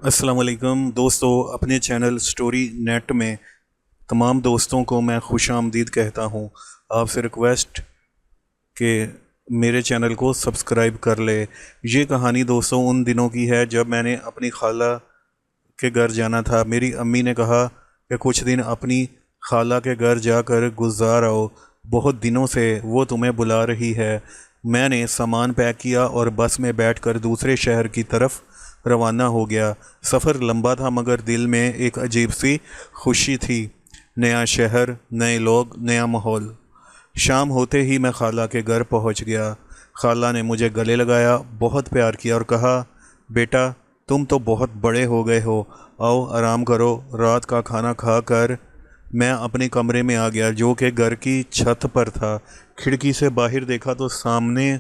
अस्सलाम वालेकुम दोस्तों। अपने चैनल स्टोरी नेट में तमाम दोस्तों को मैं खुश आमदीद कहता हूँ। आपसे रिक्वेस्ट कि मेरे चैनल को सब्सक्राइब कर ले। ये कहानी दोस्तों उन दिनों की है जब मैंने अपनी खाला के घर जाना था। मेरी अम्मी ने कहा कि कुछ दिन अपनी खाला के घर जाकर गुजार आओ, बहुत दिनों से वो तुम्हें बुला रही है। मैंने सामान पैक किया और बस में बैठकर दूसरे शहर की तरफ रवाना हो गया। सफ़र लंबा था मगर दिल में एक अजीब सी खुशी थी। नया शहर, नए लोग, नया माहौल। शाम होते ही मैं खाला के घर पहुंच गया। खाला ने मुझे गले लगाया, बहुत प्यार किया और कहा, बेटा तुम तो बहुत बड़े हो गए हो, आओ आराम करो। रात का खाना खा कर मैं अपने कमरे में आ गया जो कि घर की छत पर था। खिड़की से बाहर देखा तो सामने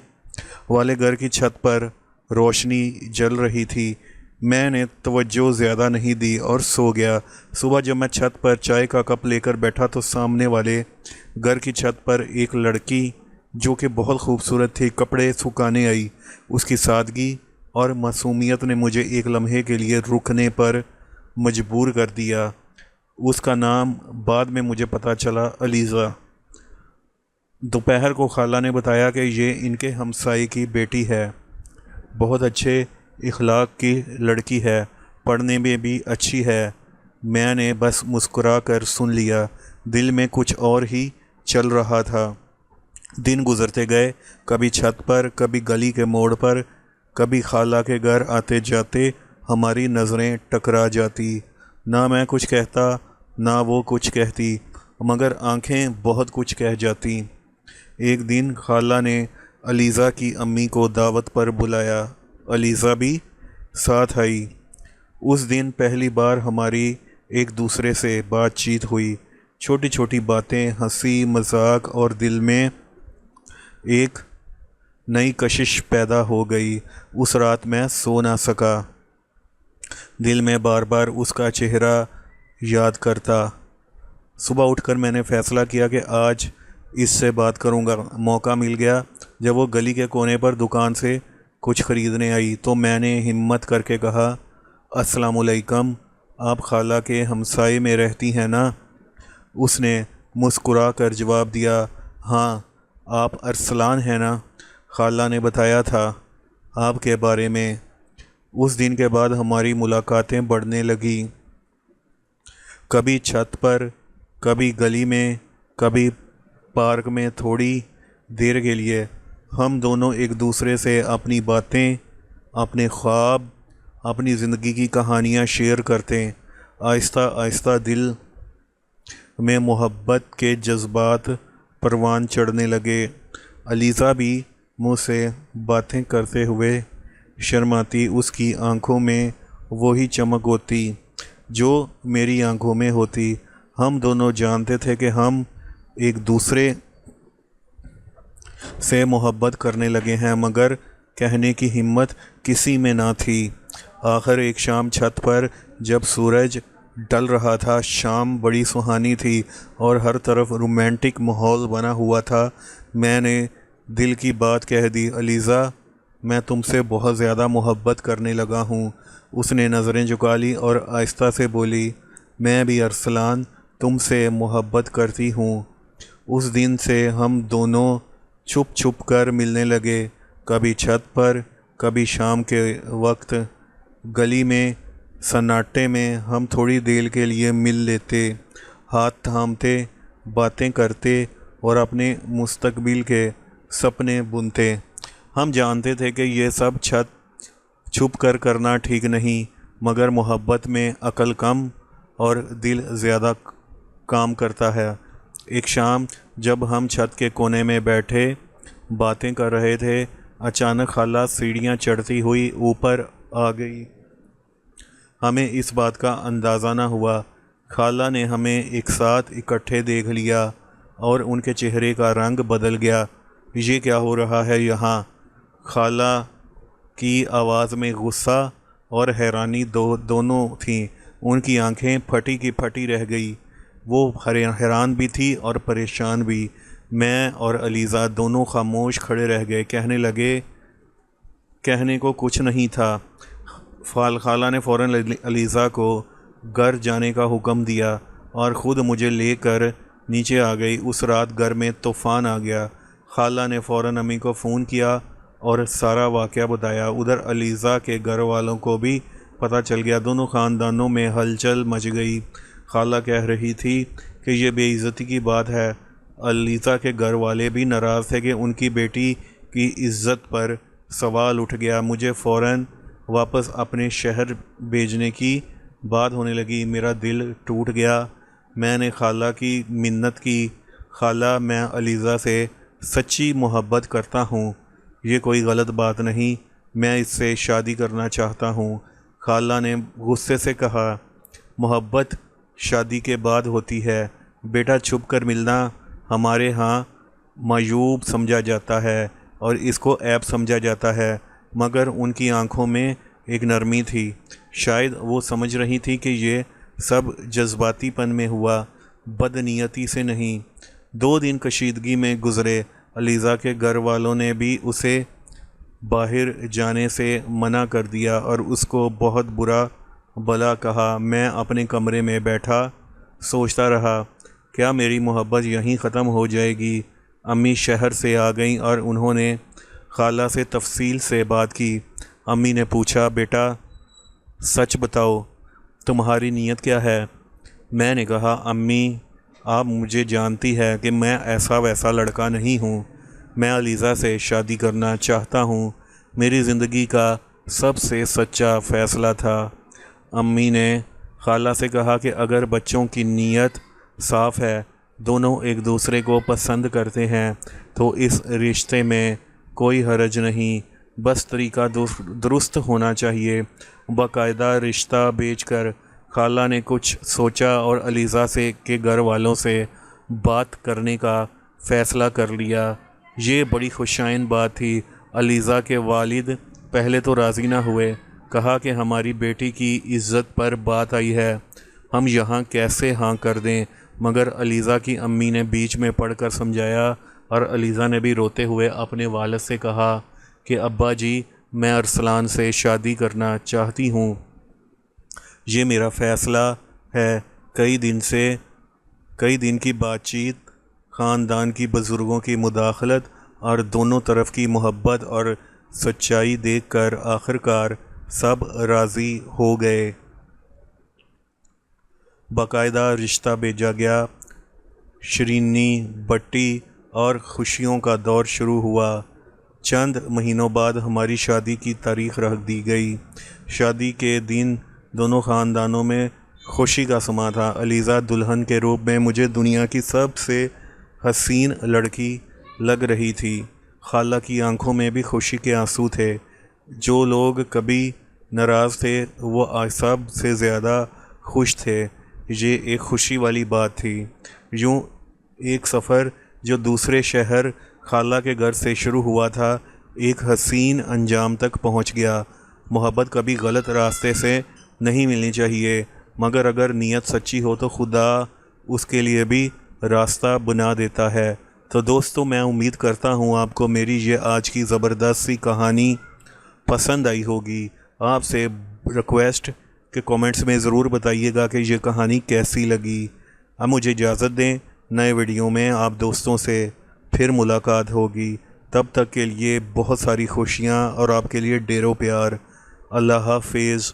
वाले घर की छत पर रोशनी जल रही थी। मैंने तवज्जो ज़्यादा नहीं दी और सो गया। सुबह जब मैं छत पर चाय का कप लेकर बैठा तो सामने वाले घर की छत पर एक लड़की जो कि बहुत खूबसूरत थी कपड़े सुखाने आई। उसकी सादगी और मासूमियत ने मुझे एक लम्हे के लिए रुकने पर मजबूर कर दिया। उसका नाम बाद में मुझे पता चला, अलीज़ा। दोपहर को खाला ने बताया कि ये इनके हमसाई की बेटी है, बहुत अच्छे इखलाक की लड़की है, पढ़ने में भी अच्छी है। मैंने बस मुस्कुरा कर सुन लिया, दिल में कुछ और ही चल रहा था। दिन गुजरते गए, कभी छत पर, कभी गली के मोड़ पर, कभी खाला के घर आते जाते हमारी नज़रें टकरा जाती। ना मैं कुछ कहता ना वो कुछ कहती, मगर आंखें बहुत कुछ कह जाती। एक दिन खाला ने अलीज़ा की अम्मी को दावत पर बुलाया। अलीज़ा भी साथ आई। उस दिन पहली बार हमारी एक दूसरे से बातचीत हुई। छोटी छोटी बातें, हंसी मजाक और दिल में एक नई कशिश पैदा हो गई। उस रात मैं सो ना सका, दिल में बार बार उसका चेहरा याद करता। सुबह उठकर मैंने फ़ैसला किया कि आज इससे बात करूंगा। मौका मिल गया जब वो गली के कोने पर दुकान से कुछ ख़रीदने आई तो मैंने हिम्मत करके कहा, अस्सलाम वालेकुम, आप खाला के हमसाए में रहती हैं ना? उसने मुस्कुरा कर जवाब दिया, हाँ, आप अरसलान हैं ना? खाला ने बताया था आपके बारे में। उस दिन के बाद हमारी मुलाकातें बढ़ने लगी, कभी छत पर, कभी गली में, कभी पार्क में। थोड़ी देर के लिए हम दोनों एक दूसरे से अपनी बातें, अपने ख्वाब, अपनी ज़िंदगी की कहानियाँ शेयर करते। आहिस्ता आहिस्ता दिल में मोहब्बत के जज्बात परवान चढ़ने लगे। अलीज़ा भी मुझसे बातें करते हुए शर्माती। उसकी आंखों में वही चमक होती जो मेरी आंखों में होती। हम दोनों जानते थे कि हम एक दूसरे से मोहब्बत करने लगे हैं, मगर कहने की हिम्मत किसी में ना थी। आखिर एक शाम छत पर जब सूरज ढल रहा था, शाम बड़ी सुहानी थी और हर तरफ रोमांटिक माहौल बना हुआ था, मैंने दिल की बात कह दी, अलीज़ा, मैं तुमसे बहुत ज़्यादा मोहब्बत करने लगा हूँ। उसने नज़रें झुका ली और आहिस्ता से बोली, मैं भी अरसलान तुमसे मोहब्बत करती हूँ। उस दिन से हम दोनों छुप छुप कर मिलने लगे, कभी छत पर, कभी शाम के वक्त गली में। सन्नाटे में हम थोड़ी देर के लिए मिल लेते, हाथ थामते, बातें करते और अपने मुस्तकबिल के सपने बुनते। हम जानते थे कि ये सब छुप कर करना ठीक नहीं, मगर मोहब्बत में अक्ल कम और दिल ज़्यादा काम करता है। एक शाम जब हम छत के कोने में बैठे बातें कर रहे थे, अचानक खाला सीढ़ियाँ चढ़ती हुई ऊपर आ गई। हमें इस बात का अंदाज़ा न हुआ। खाला ने हमें एक साथ इकट्ठे देख लिया और उनके चेहरे का रंग बदल गया। ये क्या हो रहा है यहाँ? खाला की आवाज़ में गुस्सा और हैरानी दोनों थीं। उनकी आंखें फटी की फटी रह गई। वो हैरान भी थी और परेशान भी। मैं और अलीज़ा दोनों खामोश खड़े रह गए। कहने लगे, कहने को कुछ नहीं था। خالہ نے فوراً علیزہ کو گھر جانے کا حکم دیا اور خود مجھے لے کر نیچے آ گئی۔ اس رات گھر میں طوفان آ گیا۔ خالہ نے فوراً امی کو فون کیا اور سارا واقعہ بتایا۔ ادھر علیزہ کے گھر والوں کو بھی پتہ چل گیا۔ دونوں خاندانوں میں ہلچل مچ گئی۔ خالہ کہہ رہی تھی کہ یہ بے عزتی کی بات ہے۔ علیزہ کے گھر والے بھی ناراض تھے کہ ان کی بیٹی کی عزت پر سوال اٹھ گیا۔ مجھے فوراً واپس اپنے شہر بھیجنے کی بات ہونے لگی۔ میرا دل ٹوٹ گیا۔ میں نے خالہ کی منت کی، خالہ میں علیزہ سے سچی محبت کرتا ہوں، یہ کوئی غلط بات نہیں، میں اس سے شادی کرنا چاہتا ہوں۔ خالہ نے غصے سے کہا، محبت شادی کے بعد ہوتی ہے بیٹا، چھپ کر ملنا ہمارے ہاں معیوب سمجھا جاتا ہے اور اس کو عیب سمجھا جاتا ہے۔ مگر ان کی آنکھوں میں ایک نرمی تھی، شاید وہ سمجھ رہی تھی کہ یہ سب جذباتی پن میں ہوا، بدنیتی سے نہیں۔ 2 دن کشیدگی میں گزرے۔ علیزہ کے گھر والوں نے بھی اسے باہر جانے سے منع کر دیا اور اس کو بہت برا بھلا کہا۔ میں اپنے کمرے میں بیٹھا سوچتا رہا، کیا میری محبت یہیں ختم ہو جائے گی؟ امی شہر سے آ گئیں اور انہوں نے خالہ سے تفصیل سے بات کی۔ امی نے پوچھا، بیٹا سچ بتاؤ، تمہاری نیت کیا ہے؟ میں نے کہا، امی آپ مجھے جانتی ہے کہ میں ایسا ویسا لڑکا نہیں ہوں، میں علیزہ سے شادی کرنا چاہتا ہوں، میری زندگی کا سب سے سچا فیصلہ تھا۔ امی نے خالہ سے کہا کہ اگر بچوں کی نیت صاف ہے، دونوں ایک دوسرے کو پسند کرتے ہیں تو اس رشتے میں کوئی حرج نہیں، بس طریقہ درست ہونا چاہیے۔ باقاعدہ رشتہ بیچ کر خالہ نے کچھ سوچا اور علیزہ کے گھر والوں سے بات کرنے کا فیصلہ کر لیا۔ یہ بڑی خوشائن بات تھی۔ علیزہ کے والد پہلے تو راضی نہ ہوئے، کہا کہ ہماری بیٹی کی عزت پر بات آئی ہے، ہم یہاں کیسے ہاں کر دیں؟ مگر علیزہ کی امی نے بیچ میں پڑھ کر سمجھایا اور علیزہ نے بھی روتے ہوئے اپنے والد سے کہا کہ ابا جی میں ارسلان سے شادی کرنا چاہتی ہوں، یہ میرا فیصلہ ہے۔ کئی دن کی بات چیت، خاندان کی بزرگوں کی مداخلت اور دونوں طرف کی محبت اور سچائی دیکھ کر آخرکار سب راضی ہو گئے۔ باقاعدہ رشتہ بھیجا گیا، شرینی بٹی اور خوشیوں کا دور شروع ہوا۔ چند مہینوں بعد ہماری شادی کی تاریخ رکھ دی گئی۔ شادی کے دن دونوں خاندانوں میں خوشی کا سماں تھا۔ علیزہ دلہن کے روپ میں مجھے دنیا کی سب سے حسین لڑکی لگ رہی تھی۔ خالہ کی آنکھوں میں بھی خوشی کے آنسو تھے۔ جو لوگ کبھی ناراض تھے وہ آج سب سے زیادہ خوش تھے۔ یہ ایک خوشی والی بات تھی۔ یوں ایک سفر جو دوسرے شہر خالہ کے گھر سے شروع ہوا تھا ایک حسین انجام تک پہنچ گیا۔ محبت کبھی غلط راستے سے نہیں ملنی چاہیے، مگر اگر نیت سچی ہو تو خدا اس کے لیے بھی راستہ بنا دیتا ہے۔ تو دوستو میں امید کرتا ہوں آپ کو میری یہ آج کی زبردست سی کہانی پسند آئی ہوگی۔ آپ سے ریکویسٹ کہ کامنٹس میں ضرور بتائیے گا کہ یہ کہانی کیسی لگی۔ اب مجھے اجازت دیں، نئے ویڈیو میں آپ دوستوں سے پھر ملاقات ہوگی۔ تب تک کے لیے بہت ساری خوشیاں اور آپ کے لیے ڈھیروں پیار۔ اللہ حافظ۔